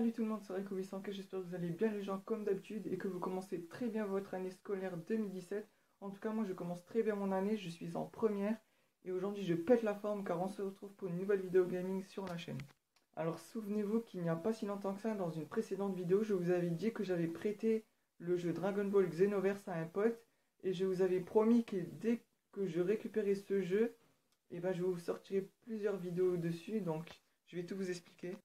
Salut tout le monde, c'est Raikou Vissanke, j'espère que vous allez bien les gens comme d'habitude et que vous commencez très bien votre année scolaire 2017. En tout cas moi je commence très bien mon année, je suis en première et aujourd'hui je pète la forme car on se retrouve pour une nouvelle vidéo gaming sur la chaîne. Alors souvenez-vous qu'il n'y a pas si longtemps que ça, dans une précédente vidéo, je vous avais dit que j'avais prêté le jeu Dragon Ball Xenoverse à un pote et je vous avais promis que dès que je récupérais ce jeu, je vous sortirai plusieurs vidéos dessus, donc je vais tout vous expliquer.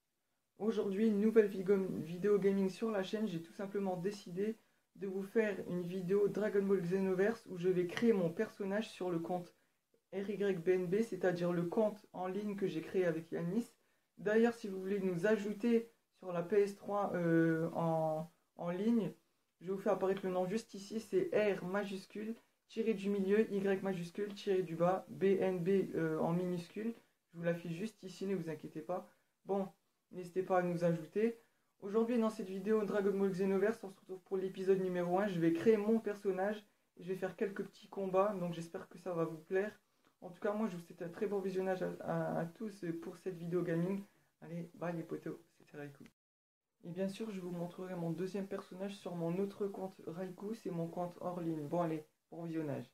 Aujourd'hui, une nouvelle vidéo gaming sur la chaîne. J'ai tout simplement décidé de vous faire une vidéo Dragon Ball Xenoverse où je vais créer mon personnage sur le compte RYBNB, c'est-à-dire le compte en ligne que j'ai créé avec Yanis. D'ailleurs, si vous voulez nous ajouter sur la PS3 en ligne, je vous fais apparaître le nom juste ici, c'est R majuscule, tiré du milieu, Y majuscule, tiré du bas, BNB en minuscule. Je vous l'affiche juste ici, ne vous inquiétez pas. Bon. N'hésitez pas à nous ajouter. Aujourd'hui, dans cette vidéo Dragon Ball Xenoverse, on se retrouve pour l'épisode numéro 1. Je vais créer mon personnage et je vais faire quelques petits combats. Donc j'espère que ça va vous plaire. En tout cas, moi, je vous souhaite un très bon visionnage à tous pour cette vidéo gaming. Allez, bye les potos, c'était Raikou. Et bien sûr, je vous montrerai mon deuxième personnage sur mon autre compte Raikou. C'est mon compte hors ligne. Bon, allez, bon visionnage.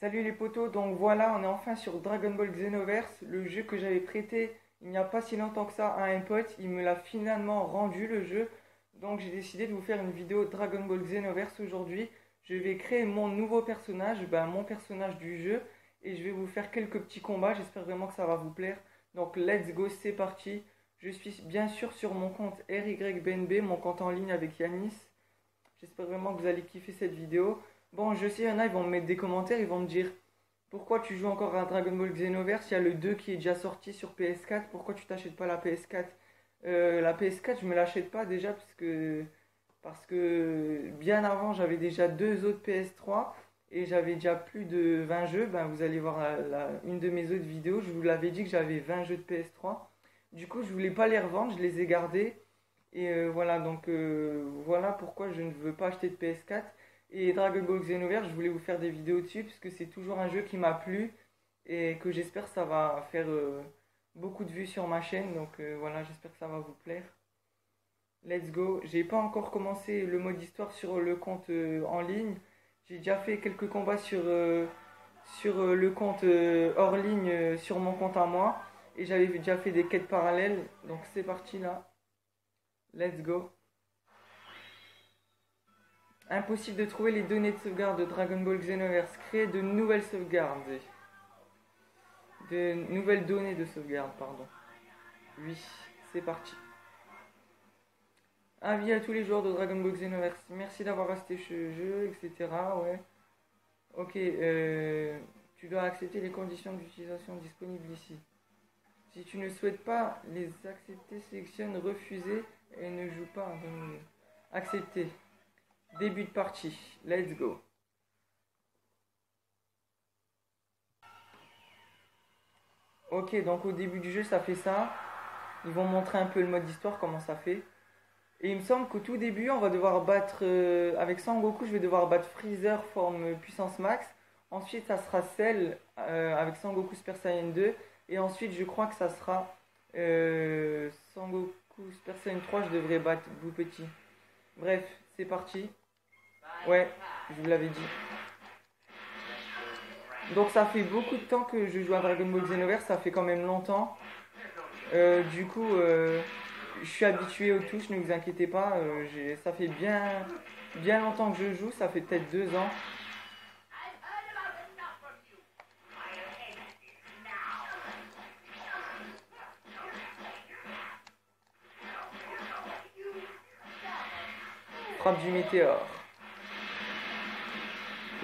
Salut les potos, donc voilà, on est enfin sur Dragon Ball Xenoverse, le jeu que j'avais prêté il n'y a pas si longtemps que ça à un pote. Il me l'a finalement rendu le jeu, donc j'ai décidé de vous faire une vidéo Dragon Ball Xenoverse aujourd'hui. Je vais créer mon nouveau personnage, mon personnage du jeu, et je vais vous faire quelques petits combats. J'espère vraiment que ça va vous plaire. Donc let's go, c'est parti. Je suis bien sûr sur mon compte RYBNB, mon compte en ligne avec Yanis. J'espère vraiment que vous allez kiffer cette vidéo. Bon, je sais, il y en a, ils vont me mettre des commentaires, ils vont me dire pourquoi tu joues encore à Dragon Ball Xenoverse, il y a le 2 qui est déjà sorti sur PS4, pourquoi tu t'achètes pas la PS4? La PS4, je me l'achète pas déjà parce que bien avant, j'avais déjà deux autres PS3 et j'avais déjà plus de 20 jeux. Vous allez voir une de mes autres vidéos, je vous l'avais dit que j'avais 20 jeux de PS3. Du coup, je voulais pas les revendre, je les ai gardés. Et voilà, donc voilà pourquoi je ne veux pas acheter de PS4. Et Dragon Ball Xenoverse, je voulais vous faire des vidéos dessus parce que c'est toujours un jeu qui m'a plu et que j'espère ça va faire beaucoup de vues sur ma chaîne. Donc voilà, j'espère que ça va vous plaire. Let's go. J'ai pas encore commencé le mode histoire sur le compte en ligne. J'ai déjà fait quelques combats sur le compte hors ligne sur mon compte à moi. Et j'avais déjà fait des quêtes parallèles. Donc c'est parti là. Let's go. Impossible de trouver les données de sauvegarde de Dragon Ball Xenoverse. Créer de nouvelles sauvegardes. De nouvelles données de sauvegarde, pardon. Oui, c'est parti. Avis à tous les joueurs de Dragon Ball Xenoverse. Merci d'avoir acheté ce jeu, etc. Ouais. Ok, tu dois accepter les conditions d'utilisation disponibles ici. Si tu ne souhaites pas les accepter, sélectionne refuser et ne joue pas. Accepter. Début de partie, let's go. Ok, donc au début du jeu ça fait ça. Ils vont montrer un peu le mode histoire, comment ça fait. Et il me semble qu'au tout début on va devoir battre, avec Sangoku je vais devoir battre Freezer forme puissance max. Ensuite ça sera Cell avec Sangoku Super Saiyan 2. Et ensuite je crois que ça sera Sangoku Super Saiyan 3, je devrais battre Boo Petit. Bref, c'est parti. Ouais, je vous l'avais dit. Donc ça fait beaucoup de temps que je joue à Dragon Ball Xenoverse, ça fait quand même longtemps. Du coup, je suis habitué aux touches, ne vous inquiétez pas. Ça fait bien longtemps que je joue, ça fait peut-être 2 ans. Frappe du météore.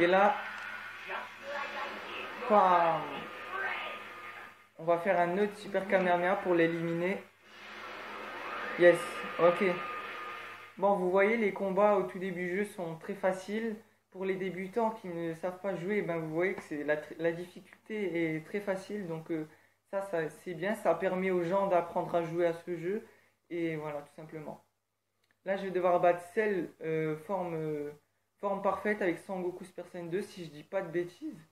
Et là, bam. On va faire un autre super Kamehameha pour l'éliminer. Yes, ok. Bon, vous voyez, les combats au tout début du jeu sont très faciles. Pour les débutants qui ne savent pas jouer, vous voyez que la difficulté est très facile. Donc ça c'est bien, ça permet aux gens d'apprendre à jouer à ce jeu. Et voilà, tout simplement. Là, je vais devoir battre Cell forme parfaite avec Sangoku Super Saiyan 2, si je dis pas de bêtises.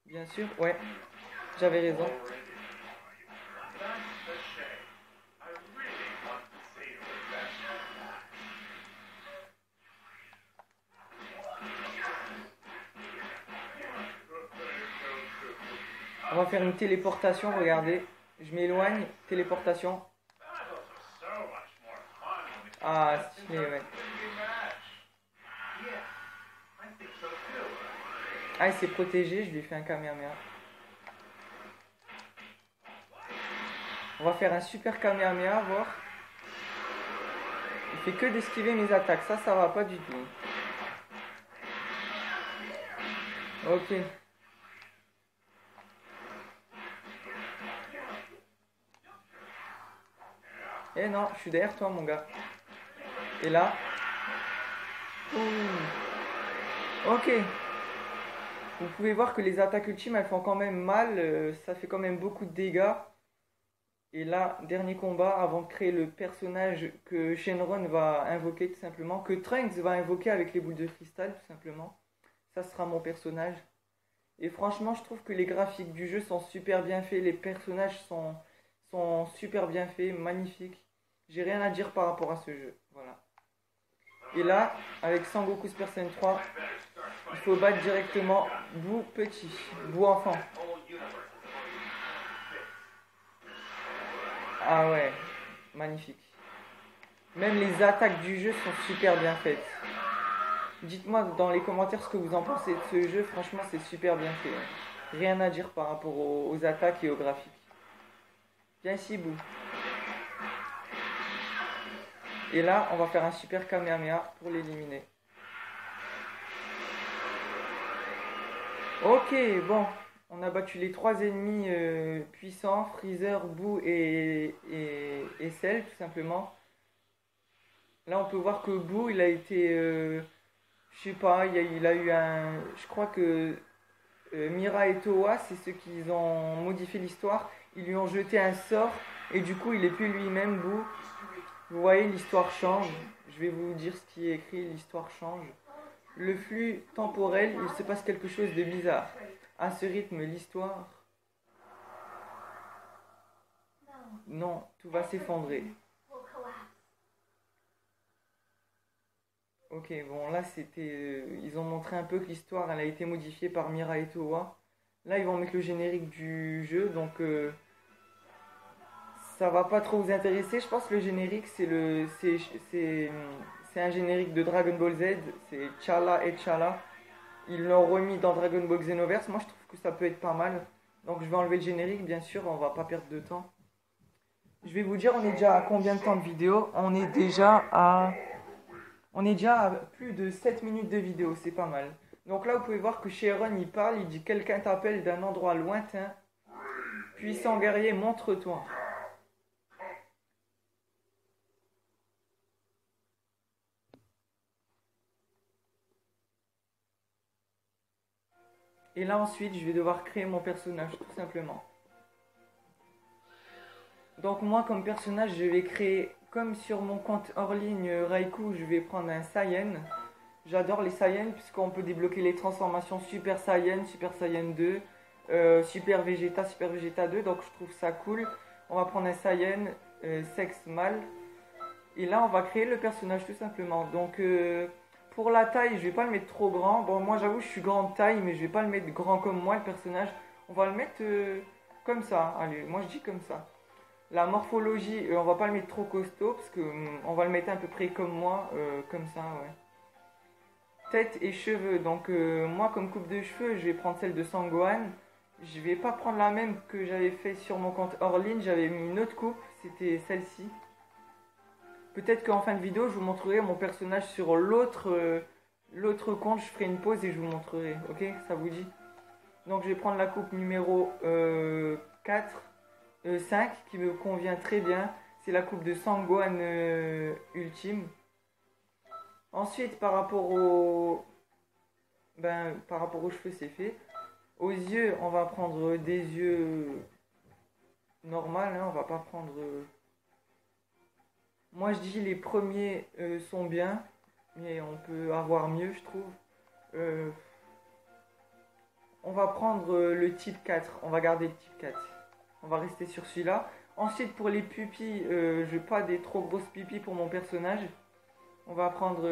Bien sûr, ouais, j'avais raison. On va faire une téléportation, regardez. Je m'éloigne, téléportation. Ah, stylé, ouais. Ah, il s'est protégé, je lui ai fait un Kamehameha. On va faire un super Kamehameha, voir. Il fait que d'esquiver mes attaques, ça va pas du tout. Ok. Eh non, je suis derrière toi, mon gars. Et là. Ouh. Ok. Vous pouvez voir que les attaques ultimes, elles font quand même mal. Ça fait quand même beaucoup de dégâts. Et là, dernier combat avant de créer le personnage que Shenron va invoquer tout simplement. Que Trunks va invoquer avec les boules de cristal tout simplement. Ça sera mon personnage. Et franchement, je trouve que les graphiques du jeu sont super bien faits. Les personnages sont super bien faits, magnifiques. J'ai rien à dire par rapport à ce jeu. Voilà. Et là, avec Sangoku Super Saiyan 3, il faut battre directement Boo petit, Boo enfant. Ah ouais, magnifique. Même les attaques du jeu sont super bien faites. Dites-moi dans les commentaires ce que vous en pensez de ce jeu. Franchement, c'est super bien fait. Rien à dire par rapport aux attaques et aux graphiques. Viens ici, Boo. Et là, on va faire un super Kamehameha pour l'éliminer. Ok, bon. On a battu les 3 ennemis puissants, Freezer, Boo et Cell, tout simplement. Là, on peut voir que Boo, il a été... je sais pas, il a eu un... Je crois que Mira et Towa, c'est ceux qui ont modifié l'histoire. Ils lui ont jeté un sort et du coup, il est plus lui-même, Boo. Vous voyez, l'histoire change. Je vais vous dire ce qui est écrit, l'histoire change. Le flux temporel, il se passe quelque chose de bizarre. À ce rythme, l'histoire... Non, tout va s'effondrer. Ok, bon là c'était... ils ont montré un peu que l'histoire elle a été modifiée par Mira et Towa. Là ils vont mettre le générique du jeu, donc ça va pas trop vous intéresser. Je pense que le générique c'est un générique de Dragon Ball Z, c'est Chala et Chala. Ils l'ont remis dans Dragon Ball Xenoverse. Moi je trouve que ça peut être pas mal. Donc je vais enlever le générique, bien sûr, on va pas perdre de temps. Je vais vous dire on est déjà à combien de temps de vidéo. On est déjà à plus de 7 minutes de vidéo, c'est pas mal. Donc là, vous pouvez voir que Shenron, il parle, il dit « Quelqu'un t'appelle d'un endroit lointain. Puissant guerrier, montre-toi. » Et là, ensuite, je vais devoir créer mon personnage, tout simplement. Donc moi, comme personnage, je vais créer, comme sur mon compte hors ligne Raikou, je vais prendre un Saiyan. J'adore les Saiyans puisqu'on peut débloquer les transformations Super Saiyan, Super Saiyan 2, Super Vegeta 2, donc je trouve ça cool. On va prendre un Saiyan, sexe mâle. Et là, on va créer le personnage tout simplement. Donc pour la taille, je vais pas le mettre trop grand. Bon, moi j'avoue, je suis grande taille, mais je vais pas le mettre grand comme moi, le personnage. On va le mettre comme ça. Allez, moi je dis comme ça. La morphologie, on va pas le mettre trop costaud, parce que on va le mettre à peu près comme moi, comme ça, ouais. Tête et cheveux. Donc moi comme coupe de cheveux, je vais prendre celle de Sangohan. Je vais pas prendre la même que j'avais fait sur mon compte hors ligne. J'avais mis une autre coupe, c'était celle-ci. Peut-être qu'en fin de vidéo, je vous montrerai mon personnage sur l'autre compte. Je ferai une pause et je vous montrerai. Ok, ça vous dit? Donc je vais prendre la coupe numéro 4, 5 qui me convient très bien. C'est la coupe de Sangohan ultime. Ensuite, par rapport aux cheveux, c'est fait. Aux yeux, on va prendre des yeux normaux, hein, on va pas prendre... Moi, je dis les premiers sont bien, mais on peut avoir mieux, je trouve. On va prendre le type 4, on va garder le type 4. On va rester sur celui-là. Ensuite, pour les pupilles, je veux pas des trop grosses pupilles pour mon personnage. On va prendre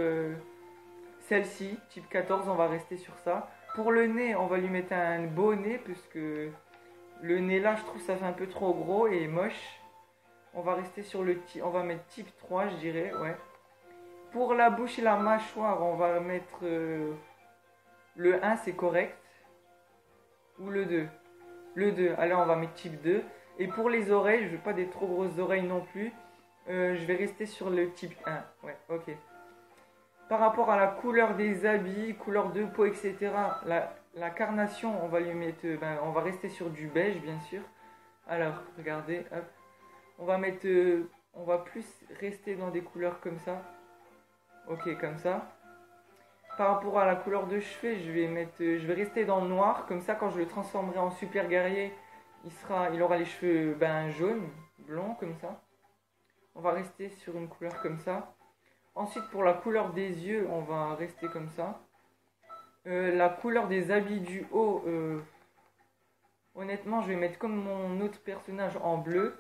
celle-ci, type 14, on va rester sur ça. Pour le nez, on va lui mettre un beau nez, puisque Le nez là, je trouve ça fait un peu trop gros et moche. On va rester sur on va mettre type 3, je dirais, ouais. Pour la bouche et la mâchoire, on va mettre le 1, c'est correct. Ou le 2. Le 2, allez, on va mettre type 2. Et pour les oreilles, je veux pas des trop grosses oreilles non plus. Je vais rester sur le type 1. Ouais, ok. Par rapport à la couleur des habits, couleur de peau, etc. La carnation, on va lui mettre, on va rester sur du beige, bien sûr. Alors, regardez, hop. On va mettre, on va plus rester dans des couleurs comme ça. Ok, comme ça. Par rapport à la couleur de cheveux, je vais rester dans le noir. Comme ça, quand je le transformerai en super guerrier, il aura les cheveux jaunes, blonds, comme ça. On va rester sur une couleur comme ça. Ensuite, pour la couleur des yeux, on va rester comme ça. La couleur des habits du haut, honnêtement, je vais mettre comme mon autre personnage en bleu.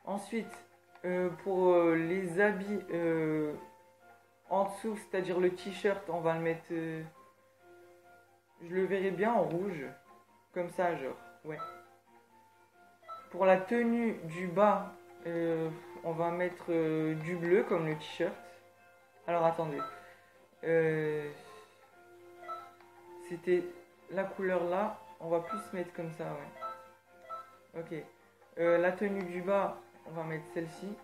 Ensuite, pour les habits en dessous, c'est-à-dire le t-shirt, on va le mettre... je le verrai bien en rouge. Comme ça, genre, ouais. Pour la tenue du bas, on va mettre du bleu comme le t-shirt. Alors attendez. C'était la couleur là. On va plus mettre comme ça, ouais. Ok. La tenue du bas, on va mettre celle-ci.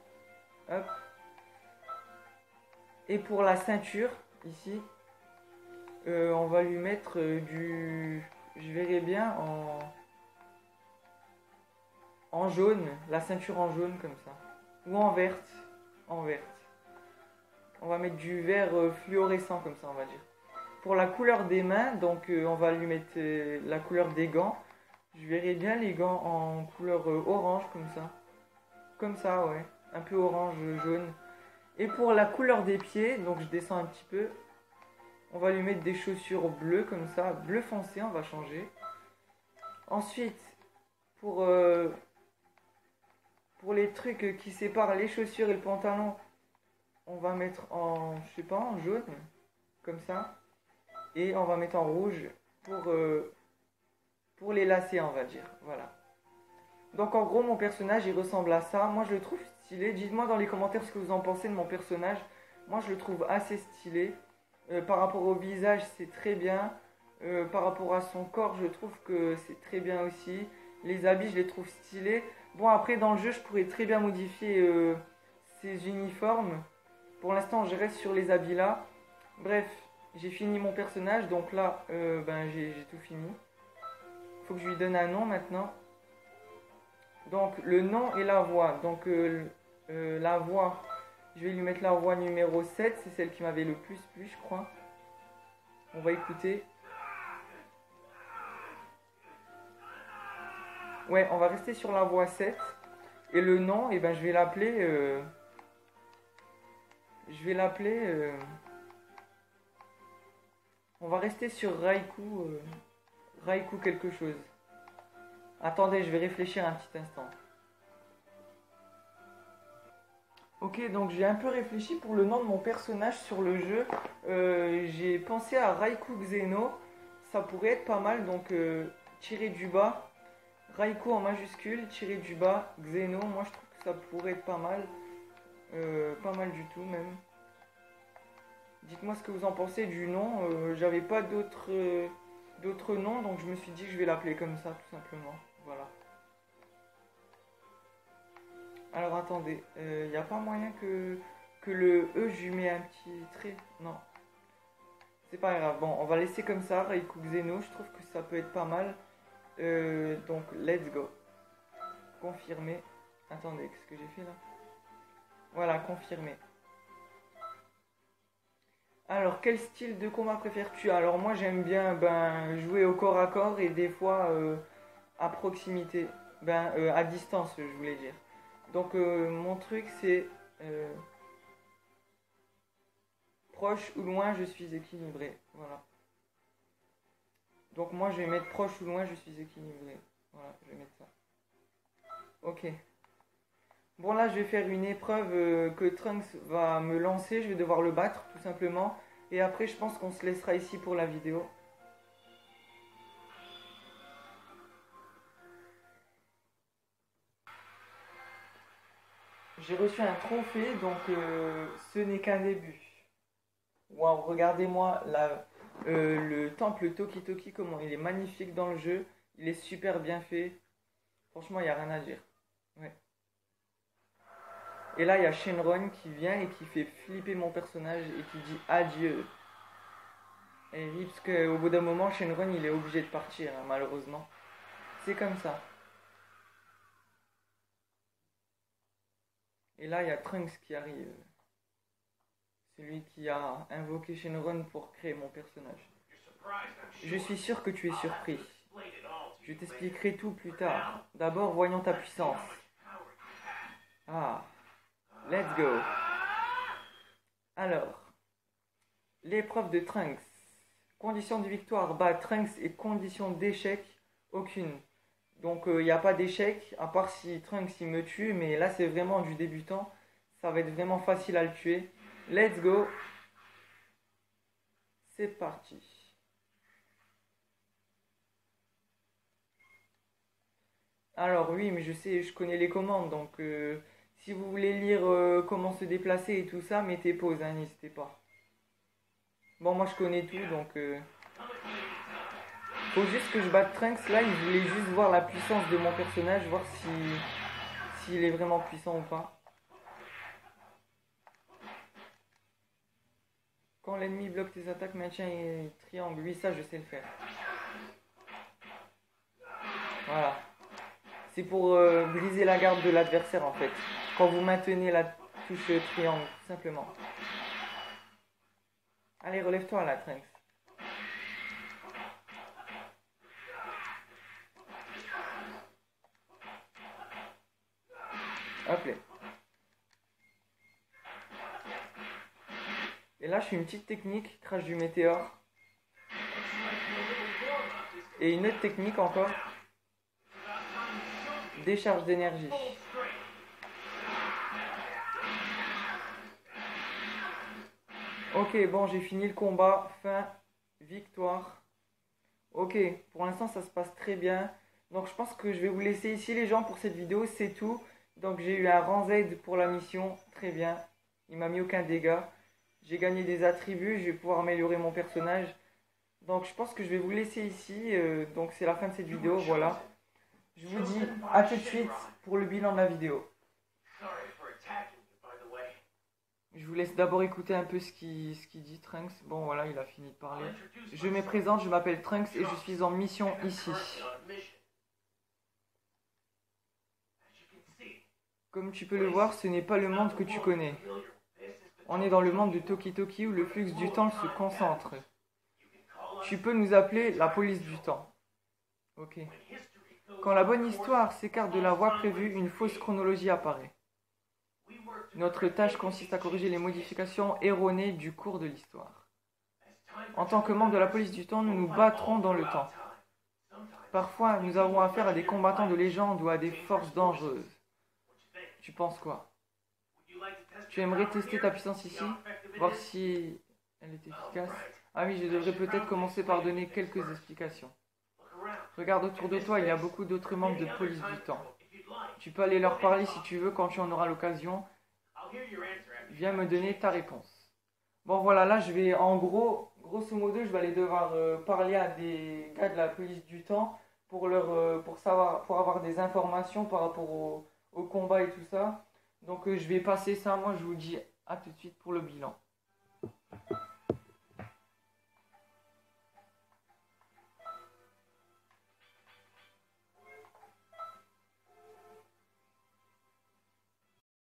Hop. Et pour la ceinture, ici, on va lui mettre du... Je verrai bien en jaune. La ceinture en jaune comme ça. Ou en verte. En verte. On va mettre du vert fluorescent comme ça, on va dire. Pour la couleur des mains, donc on va lui mettre la couleur des gants. Je verrai bien les gants en couleur orange comme ça. Comme ça, ouais. Un peu orange, jaune. Et pour la couleur des pieds, donc je descends un petit peu. On va lui mettre des chaussures bleues comme ça. Bleu foncé, on va changer. Ensuite, pour les trucs qui séparent les chaussures et le pantalon, on va mettre en, je sais pas, en jaune. Comme ça. Et on va mettre en rouge pour les lacets, on va dire. Voilà. Donc en gros, mon personnage, il ressemble à ça. Moi, je le trouve stylé. Dites-moi dans les commentaires ce que vous en pensez de mon personnage. Moi, je le trouve assez stylé. Par rapport au visage, c'est très bien. Par rapport à son corps, je trouve que c'est très bien aussi. Les habits, je les trouve stylés. Bon, après, dans le jeu, je pourrais très bien modifier ses uniformes. Pour l'instant, je reste sur les habits là. Bref, j'ai fini mon personnage. Donc là, j'ai tout fini. Faut que je lui donne un nom maintenant. Donc le nom et la voix. Donc la voix, je vais lui mettre la voix numéro 7. C'est celle qui m'avait le plus plu, je crois. On va écouter. Ouais, on va rester sur la voix 7. Et le nom, je vais l'appeler... on va rester sur Raikou. Raikou quelque chose. Attendez, je vais réfléchir un petit instant. Ok, donc j'ai un peu réfléchi pour le nom de mon personnage sur le jeu. J'ai pensé à Raikou Xeno. Ça pourrait être pas mal, donc tiré du bas. Raikou en majuscule, tiré du bas, Xeno. Moi je trouve que ça pourrait être pas mal. Pas mal du tout même. Dites-moi ce que vous en pensez du nom. J'avais pas d'autres noms, donc je me suis dit que je vais l'appeler comme ça, tout simplement. Voilà. Alors attendez, il n'y a pas moyen que le E, je lui mets un petit trait. Non. C'est pas grave. Bon, on va laisser comme ça, Raikou Xeno. Je trouve que ça peut être pas mal. Donc, let's go. Confirmer. Attendez, qu'est-ce que j'ai fait là? Voilà, confirmer. Alors, quel style de combat préfères-tu? Alors, moi, j'aime bien jouer au corps à corps et des fois à proximité. À distance, je voulais dire. Donc, mon truc, c'est proche ou loin, je suis équilibré. Voilà. Donc, moi, je vais mettre proche ou loin, je suis équilibré. Voilà, je vais mettre ça. Ok. Bon, là, je vais faire une épreuve que Trunks va me lancer. Je vais devoir le battre, tout simplement. Et après, je pense qu'on se laissera ici pour la vidéo. J'ai reçu un trophée, donc ce n'est qu'un début. Waouh, regardez-moi le temple Toki Toki, comment il est magnifique dans le jeu. Il est super bien fait. Franchement, il n'y a rien à dire. Ouais. Et là, il y a Shenron qui vient et qui fait flipper mon personnage et qui dit adieu. Et oui, parce qu'au bout d'un moment, Shenron, il est obligé de partir, hein, malheureusement. C'est comme ça. Et là, il y a Trunks qui arrive. C'est lui qui a invoqué Shenron pour créer mon personnage. Je suis sûr que tu es surpris. Je t'expliquerai tout plus tard. D'abord, voyons ta puissance. Ah, let's go. Alors, l'épreuve de Trunks. Condition de victoire, bah Trunks, et condition d'échec, aucune. Donc il n'y a pas d'échec, à part si Trunks il me tue, mais là c'est vraiment du débutant. Ça va être vraiment facile à le tuer. Let's go. C'est parti. Alors oui, mais je sais, je connais les commandes, donc si vous voulez lire comment se déplacer et tout ça, mettez pause, hein, n'hésitez pas. Bon, moi je connais tout, donc faut juste que je batte Trunks. Là, il voulait juste voir la puissance de mon personnage, voir s'il est vraiment puissant ou pas. Quand l'ennemi bloque tes attaques, maintien et triangle. Oui, ça, je sais le faire. Voilà. C'est pour briser la garde de l'adversaire, en fait. Quand vous maintenez la touche triangle, tout simplement. Allez, relève-toi, là, Trunks. Hop là. Et là, je fais une petite technique, crash du météore. Et une autre technique encore. Décharge d'énergie. Ok, bon, j'ai fini le combat. Fin, victoire. Ok, pour l'instant, ça se passe très bien. Donc, je pense que je vais vous laisser ici, les gens, pour cette vidéo. C'est tout. Donc, j'ai eu un rang Z pour la mission. Très bien. Il m'a mis aucun dégât. J'ai gagné des attributs. Je vais pouvoir améliorer mon personnage. Donc, je pense que je vais vous laisser ici. Donc, c'est la fin de cette vidéo. Voilà. Je vous dis à tout de suite pour le bilan de la vidéo. Je vous laisse d'abord écouter un peu ce qu'il dit, Trunks. Bon, voilà, il a fini de parler. Je me présente, je m'appelle Trunks et je suis en mission ici. Comme tu peux le voir, ce n'est pas le monde que tu connais. On est dans le monde de Toki Toki où le flux du temps se concentre. Tu peux nous appeler la police du temps. Ok. Quand la bonne histoire s'écarte de la voie prévue, une fausse chronologie apparaît. Notre tâche consiste à corriger les modifications erronées du cours de l'histoire. En tant que membre de la police du temps, nous nous battrons dans le temps. Parfois, nous avons affaire à des combattants de légende ou à des forces dangereuses. Tu penses quoi? Tu aimerais tester ta puissance ici? Voir si elle est efficace? Ah oui, je devrais peut-être commencer par donner quelques explications. Regarde autour de toi, il y a beaucoup d'autres membres de police du temps. Tu peux aller leur parler si tu veux quand tu en auras l'occasion. Viens me donner ta réponse. Bon voilà, là je vais en grosso modo, je vais aller devoir parler à des gars de la police du temps pour pour avoir des informations par rapport au combat et tout ça. Donc je vais passer ça, moi je vous dis à tout de suite pour le bilan.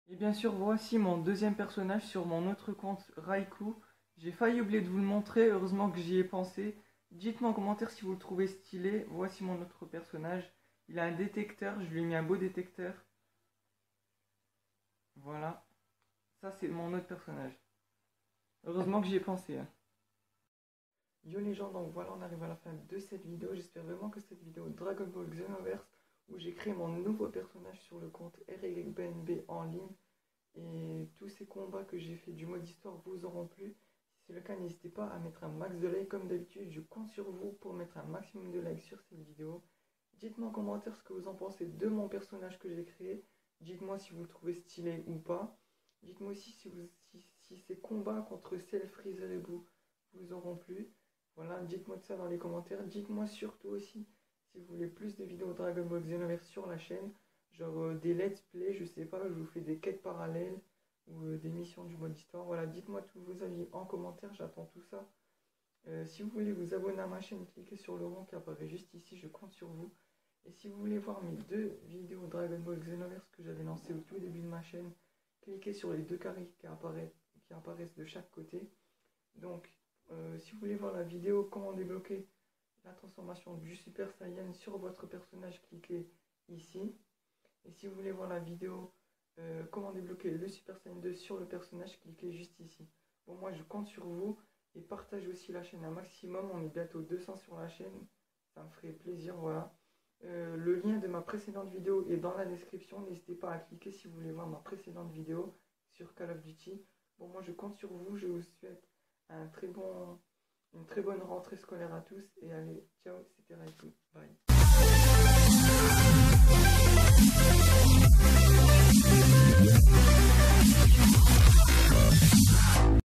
Et bien sûr, voici mon deuxième personnage sur mon autre compte Raikou. J'ai failli oublier de vous le montrer, heureusement que j'y ai pensé. Dites-moi en commentaire si vous le trouvez stylé. Voici mon autre personnage. Il a un détecteur, je lui ai mis un beau détecteur. Voilà. Ça c'est mon autre personnage. Heureusement que j'y ai pensé. Hein. Yo les gens, donc voilà, on arrive à la fin de cette vidéo. J'espère vraiment que cette vidéo Dragon Ball Xenoverse, où j'ai créé mon nouveau personnage sur le compte RYBNB en ligne, et tous ces combats que j'ai fait du mode histoire vous auront plu. Si c'est le cas, n'hésitez pas à mettre un max de likes comme d'habitude. Je compte sur vous pour mettre un maximum de likes sur cette vidéo. Dites-moi en commentaire ce que vous en pensez de mon personnage que j'ai créé. Dites-moi si vous le trouvez stylé ou pas. Dites-moi aussi si ces combats contre Cell, Freezer et Boo vous auront plu. Voilà, dites-moi de ça dans les commentaires. Dites-moi surtout aussi si vous voulez plus de vidéos Dragon Ball Xenoverse sur la chaîne. Genre des let's play, je sais pas, je vous fais des quêtes parallèles ou des missions du mode histoire. Voilà, dites-moi tous vos avis en commentaire, j'attends tout ça. Si vous voulez vous abonner à ma chaîne, cliquez sur le rond qui apparaît juste ici, je compte sur vous. Et si vous voulez voir mes 2 vidéos Dragon Ball Xenoverse que j'avais lancées au tout début de ma chaîne, cliquez sur les 2 carrés qui apparaissent de chaque côté. Donc, si vous voulez voir la vidéo comment débloquer la transformation du Super Saiyan sur votre personnage, cliquez ici. Et si vous voulez voir la vidéo comment débloquer le Super Saiyan 2 sur le personnage, cliquez juste ici. Bon, moi je compte sur vous et partagez aussi la chaîne un maximum. On est bientôt 200 sur la chaîne, ça me ferait plaisir, voilà. Le lien de ma précédente vidéo est dans la description, n'hésitez pas à cliquer si vous voulez voir ma précédente vidéo sur Call of Duty. Bon, moi je compte sur vous, je vous souhaite une très bonne rentrée scolaire à tous et allez, ciao, c'était Raikou, bye.